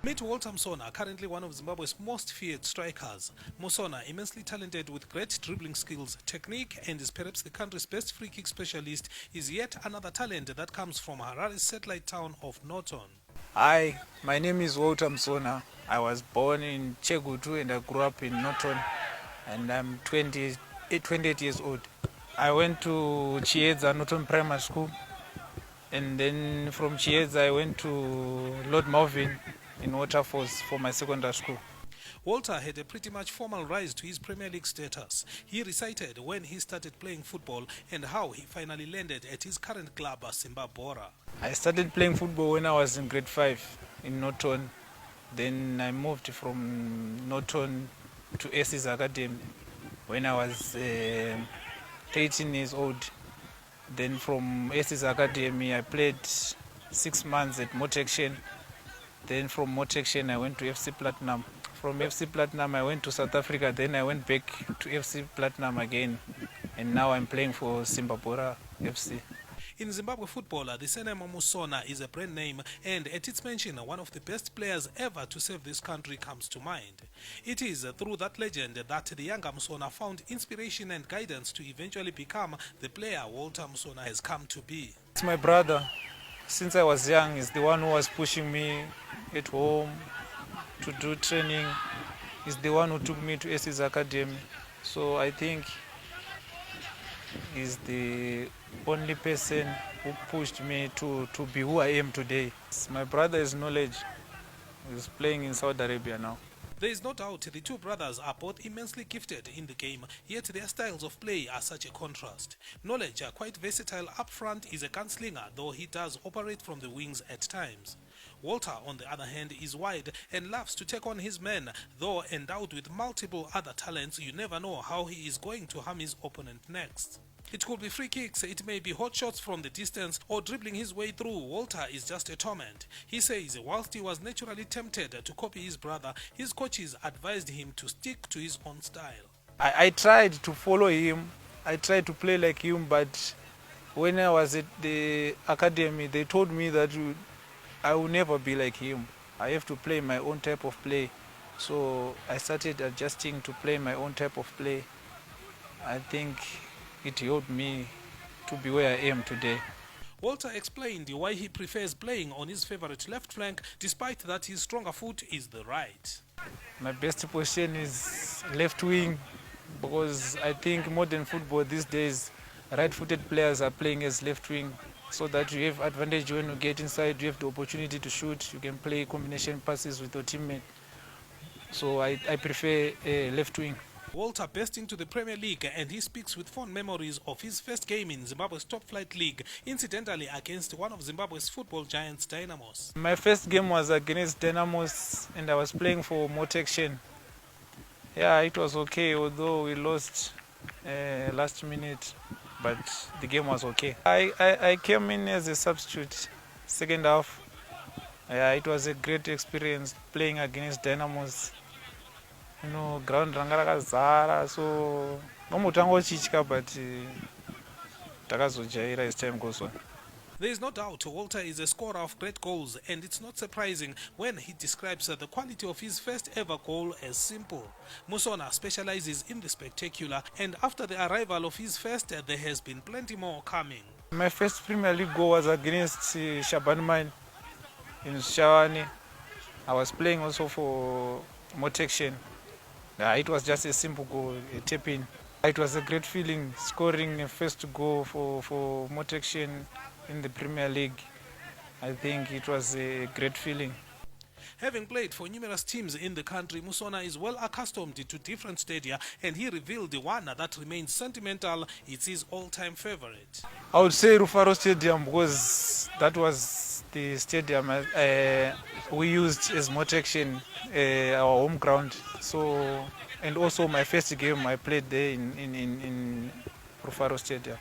Meet Walter Musona, currently one of Zimbabwe's most feared strikers. Musona, immensely talented with great dribbling skills, technique, and is perhaps the country's best free kick specialist, is yet another talent that comes from Harare's satellite town of Norton. Hi, my name is Walter Musona. I was born in Chegutu and I grew up in Norton, and I'm 28 years old. I went to Chieza Norton Primary School, and then from Chieza I went to Lord Malvin in Waterfalls for my secondary school. Walter had a pretty much formal rise to his Premier League status. He recited when he started playing football and how he finally landed at his current club, Simbabora. I started playing football when I was in grade 5 in Norton. Then I moved from Norton to Aces Academy when I was 13 years old. Then from Aces Academy I played 6 months at Motection. Then from Motection I went to FC Platinum. From FC Platinum I went to South Africa. Then I went back to FC Platinum again. And now I'm playing for Simbabora FC. In Zimbabwe football, the surname Musona is a brand name, and at its mention, one of the best players ever to serve this country comes to mind. It is through that legend that the younger Musona found inspiration and guidance to eventually become the player Walter Musona has come to be. It's my brother. Since I was young, he's the one who was pushing me at home to do training. He's the one who took me to Aces Academy. So I think he's the only person who pushed me to be who I am today. My brother is knowledge. He's playing in Saudi Arabia now. There is no doubt the two brothers are both immensely gifted in the game, yet their styles of play are such a contrast. Knowledge, quite versatile up front, is a gunslinger, though he does operate from the wings at times. Walter, on the other hand, is wide and loves to take on his men, though endowed with multiple other talents. You never know how he is going to harm his opponent next. It could be free kicks, it may be hot shots from the distance, or dribbling his way through. Walter is just a torment. He says whilst he was naturally tempted to copy his brother, his coaches advised him to stick to his own style. I tried to follow him. I tried to play like him, but when I was at the academy, they told me that I will never be like him. I have to play my own type of play. So I started adjusting to play my own type of play. I think it helped me to be where I am today. Walter explained why he prefers playing on his favorite left flank, despite that his stronger foot is the right. My best position is left wing, because I think modern football these days, right-footed players are playing as left wing, so that you have advantage when you get inside, you have the opportunity to shoot, you can play combination passes with your teammate. So I prefer left wing. Walter burst into the Premier League and he speaks with fond memories of his first game in Zimbabwe's top flight league, incidentally against one of Zimbabwe's football giants, Dynamos. My first game was against Dynamos and I was playing for Motection. Yeah, it was okay, although we lost last minute, but the game was okay. I came in as a substitute, second half. Yeah, it was a great experience playing against Dynamos. You know, ground ranga rakazara, so nomutanga uchitya, but takazojaira as time goes on. There is no doubt Walter is a scorer of great goals, and it's not surprising when he describes the quality of his first ever goal as simple. Musona specializes in the spectacular, and after the arrival of his first, there has been plenty more coming. My first Premier League goal was against Shaban Mine in Shawani. I was playing also for Motection. It was just a simple goal, a tap-in. It was a great feeling scoring a first goal for Motection in the Premier League. I think it was a great feeling. Having played for numerous teams in the country, Musona is well accustomed to different stadia, and he revealed the one that remains sentimental. It's his all-time favorite. I would say Rufaro Stadium, because that was the stadium we used as Motection, our home ground. So, and also my first game I played there in Rufaro Stadium.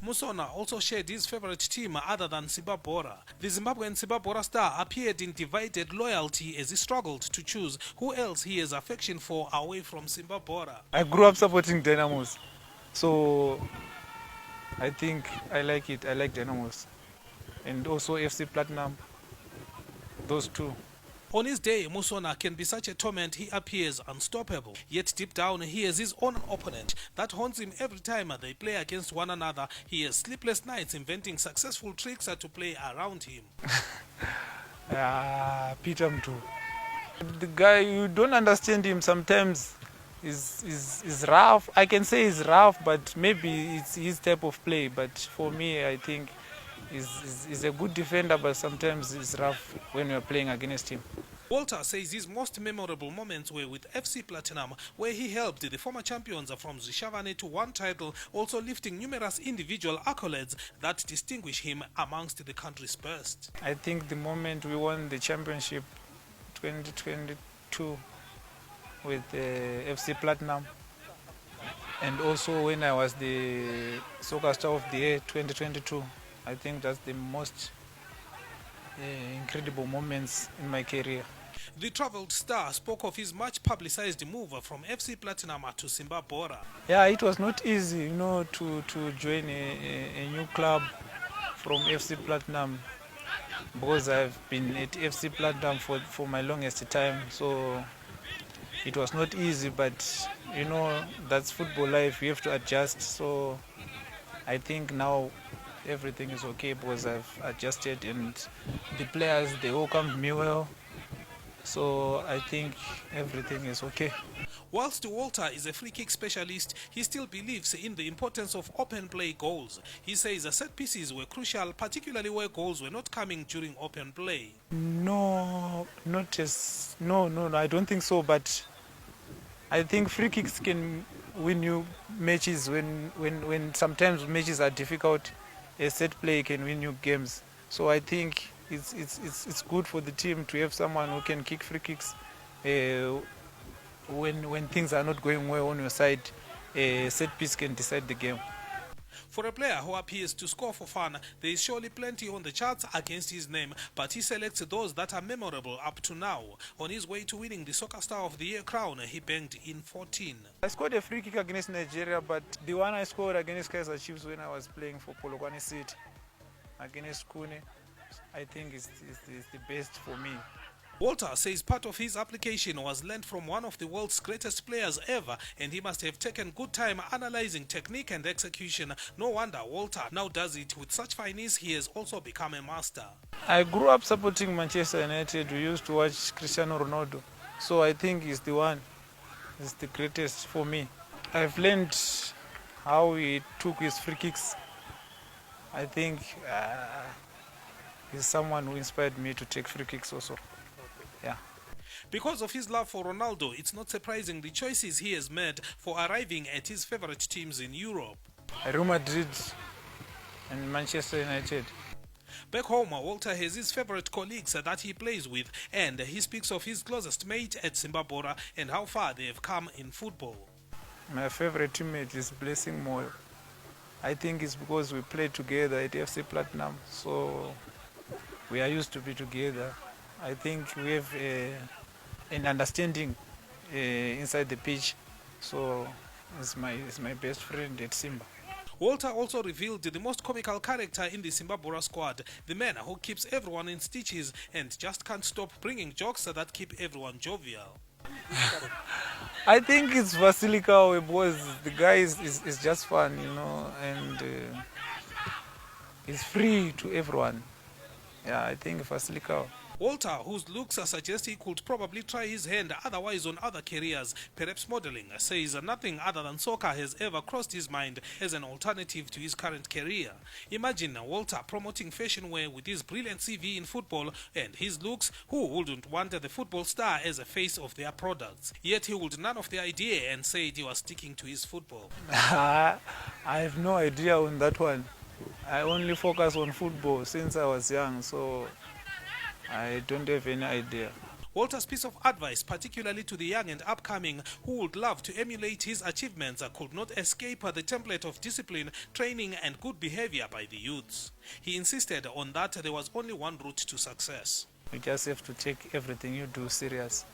Musona also shared his favorite team other than Simbabora. The Zimbabwean Simbabora star appeared in divided loyalty as he struggled to choose who else he has affection for away from Simbabora. I grew up supporting Dynamos, so I think I like it. I like Dynamos. And also FC Platinum, those two. On his day, Musona can be such a torment he appears unstoppable. Yet deep down, he has his own opponent that haunts him every time they play against one another. He has sleepless nights inventing successful tricks to play around him. Peter Mtu. The guy, you don't understand him sometimes. Is rough. I can say he's rough, but maybe it's his type of play. But for me, I think he's a good defender, but sometimes he's rough when you're playing against him. Walter says his most memorable moments were with FC Platinum, where he helped the former champions from Zishavane to one title, also lifting numerous individual accolades that distinguish him amongst the country's best. I think the moment we won the championship 2022 with FC Platinum, and also when I was the Soccer Star of the Year 2022, I think that's the most incredible moments in my career. The travelled star spoke of his much publicized move from FC Platinum to Simba Bora. Yeah, it was not easy, to join a new club from FC Platinum, because I've been at FC Platinum for my longest time. So it was not easy, but that's football life. You have to adjust. So I think now everything is okay because I've adjusted, and the players, they welcomed me well. So I think everything is okay. Whilst Walter is a free kick specialist, he still believes in the importance of open play goals. He says set pieces were crucial, particularly where goals were not coming during open play. No, I don't think so. But I think free kicks can win you matches when sometimes matches are difficult. A set play can win you games. So I think it's good for the team to have someone who can kick free kicks when things are not going well on your side. A set piece can decide the game. For a player who appears to score for fun, there is surely plenty on the charts against his name, but he selects those that are memorable up to now. On his way to winning the Soccer Star of the Year crown, he banged in 14. I scored a free kick against Nigeria, but the one I scored against Kaizer Chiefs when I was playing for Polokwane City against Kune, I think is the best for me. Walter says part of his application was learned from one of the world's greatest players ever, and he must have taken good time analyzing technique and execution. No wonder Walter now does it with such fine ease. He has also become a master. I grew up supporting Manchester United. We used to watch Cristiano Ronaldo, so I think he's the one. He's the greatest for me. I've learned how he took his free kicks. I think he's someone who inspired me to take free kicks also. Yeah. Because of his love for Ronaldo, it's not surprising the choices he has made for arriving at his favorite teams in Europe. Real Madrid and Manchester United. Back home, Walter has his favorite colleagues that he plays with, and he speaks of his closest mate at Simba Bora and how far they have come in football. My favorite teammate is Blessing Moyo. I think it's because we played together at FC Platinum, so we are used to be together. I think we have an understanding inside the pitch, so it's my best friend at Simba. Walter also revealed the most comical character in the Simba Bora squad, the man who keeps everyone in stitches and just can't stop bringing jokes that keep everyone jovial. I think it's Vasilika because the guy is just fun, and he's free to everyone. Yeah, I think Vasilika. Walter, whose looks suggest he could probably try his hand otherwise on other careers, perhaps modeling, says nothing other than soccer has ever crossed his mind as an alternative to his current career. Imagine Walter promoting fashion wear with his brilliant CV in football and his looks. Who wouldn't want the football star as a face of their products? Yet he would none of the idea and said he was sticking to his football. I have no idea on that one. I only focus on football since I was young, so I don't have any idea. Walter's piece of advice, particularly to the young and upcoming who would love to emulate his achievements, could not escape the template of discipline, training and good behavior by the youths. He insisted on that there was only one route to success. You just have to take everything you do serious,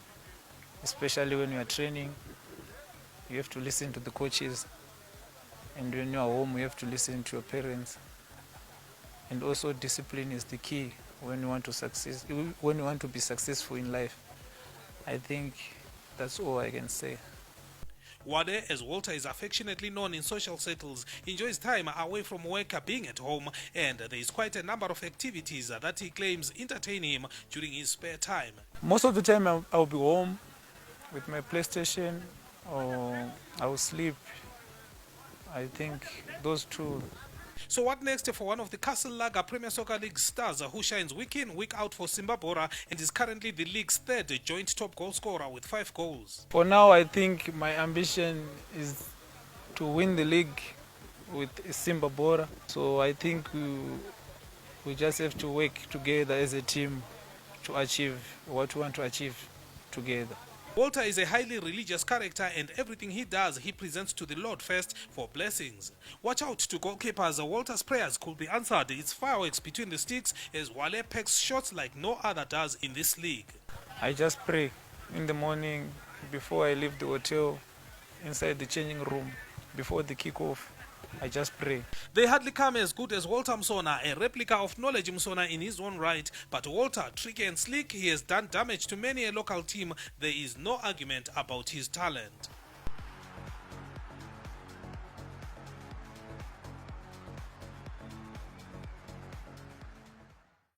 especially when you are training. You have to listen to the coaches, and when you are home you have to listen to your parents. And also discipline is the key. when you want to succeed, when you want to be successful in life. I think that's all I can say. Wade, as Walter is affectionately known in social circles, enjoys time away from work, being at home, and there is quite a number of activities that he claims entertain him during his spare time. Most of the time I'll be home with my PlayStation, or I'll sleep. I think those two. So what next for one of the Castle Lager Premier Soccer League stars who shines week in, week out for Simbabora and is currently the league's third joint top goal scorer with 5 goals? For now, I think my ambition is to win the league with Simbabora. So I think we just have to work together as a team to achieve what we want to achieve together. Walter is a highly religious character, and everything he does, he presents to the Lord first for blessings. Watch out to goalkeepers. Walter's prayers could be answered. It's fireworks between the sticks as Wale pecks shots like no other does in this league. I just pray in the morning before I leave the hotel, inside the changing room, before the kickoff. I just pray. They hardly come as good as Walter Musona, a replica of Knowledge Musona in his own right. But Walter, tricky and slick, he has done damage to many a local team. There is no argument about his talent.